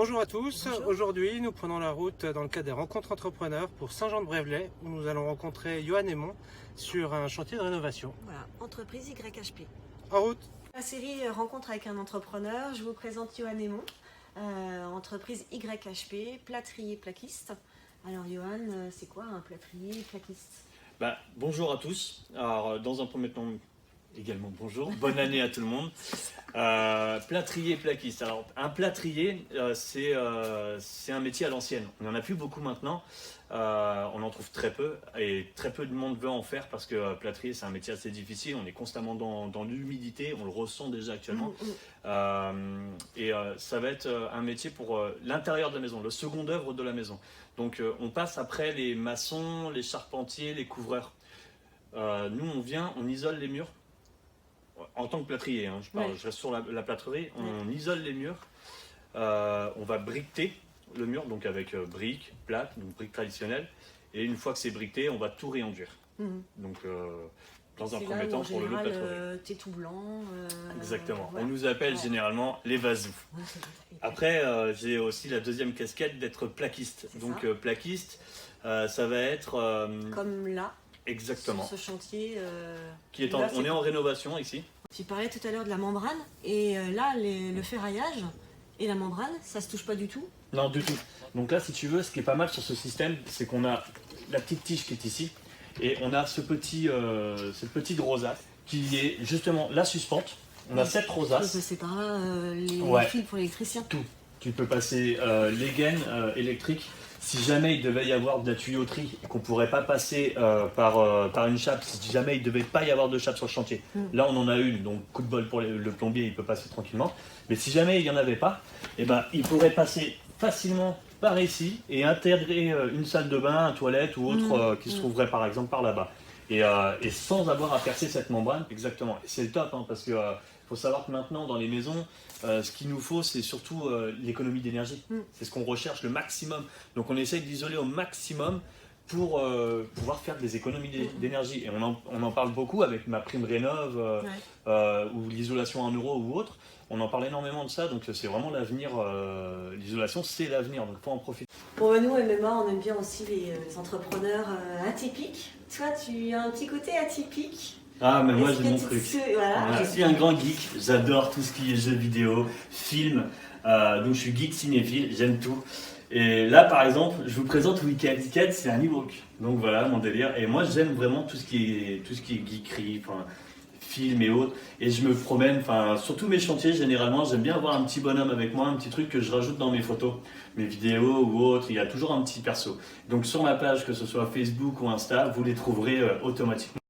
Bonjour à tous, Bonjour. aujourd'hui nous prenons la route dans le cadre des rencontres entrepreneurs pour Saint-Jean-de-Brévelay où nous allons rencontrer Johan Aymon sur un chantier de rénovation. Voilà, entreprise YHP. En route. La série Rencontre avec un entrepreneur, je vous présente Johan Aymon, entreprise YHP, plâtrier plaquiste. Alors Johan, c'est quoi un plâtrier plaquiste? Bonjour à tous. Alors, dans un premier temps, également bonjour. Bonne année à tout le monde. Plâtrier plaquiste. Alors, un plâtrier, c'est un métier à l'ancienne. On n'en a plus beaucoup maintenant. On en trouve très peu et très peu de monde veut en faire parce que plâtrier, c'est un métier assez difficile. On est constamment dans l'humidité. On le ressent déjà actuellement. Ça va être un métier pour l'intérieur de la maison, le second œuvre de la maison. Donc, on passe après les maçons, les charpentiers, les couvreurs. Nous, on isole les murs. En tant que plâtrier, hein, je reste sur la plâtrerie, on isole les murs, on va briqueter le mur, donc avec briques, plaques, donc briques traditionnelles, et une fois que c'est briqueté, on va tout réenduire. Donc, dans un premier temps, pour le lot plâtrerie. T'es tout blanc. Exactement, voilà. on nous appelle généralement les vasous. Après, j'ai aussi la deuxième casquette d'être plaquiste. Donc, plaquiste, ça va être... comme là. Exactement. Sur ce chantier. On est en rénovation ici. Tu parlais tout à l'heure de la membrane, et là, le ferraillage et la membrane, ça se touche pas du tout? Non, du tout. Donc là, si tu veux, ce qui est pas mal sur ce système, c'est qu'on a la petite tige qui est ici, et on a cette petite rosace qui est justement la suspente. On a cette rosace. C'est par là les fils pour l'électricien. Tout. Tu peux passer les gaines électriques. Si jamais il devait y avoir de la tuyauterie et qu'on ne pourrait pas passer par une chape, si jamais il ne devait pas y avoir de chape sur le chantier, là on en a une, donc coup de bol pour le plombier, il peut passer tranquillement. Mais si jamais il n'y en avait pas, il pourrait passer facilement par ici et intégrer une salle de bain, une toilette ou autre qui se trouverait par exemple par là-bas. Et sans avoir à percer cette membrane, exactement. Et c'est le top, hein, parce que faut savoir que maintenant dans les maisons, ce qu'il nous faut, c'est surtout l'économie d'énergie. C'est ce qu'on recherche le maximum. Donc on essaye d'isoler au maximum pour pouvoir faire des économies d'énergie. Et on en parle beaucoup avec ma prime rénov ou l'isolation en euros ou autre. On en parle énormément de ça, donc c'est vraiment l'avenir. L'isolation, c'est l'avenir, donc il faut en profiter. Bon, nous, MMA, on aime bien aussi les entrepreneurs atypiques. Toi, tu as un petit côté atypique. Ah, mais moi j'ai mon truc. Voilà. Je suis un grand geek, j'adore tout ce qui est jeux vidéo, films, donc je suis geek cinéphile, j'aime tout. Et là par exemple, je vous présente Wicked. Wicked, c'est un e-book, donc voilà mon délire. Et moi j'aime vraiment tout ce qui est geekerie, films et autres. Et je me promène, sur tous mes chantiers généralement, j'aime bien avoir un petit bonhomme avec moi, un petit truc que je rajoute dans mes photos, mes vidéos ou autres. Il y a toujours un petit perso. Donc sur ma page, que ce soit Facebook ou Insta, vous les trouverez automatiquement.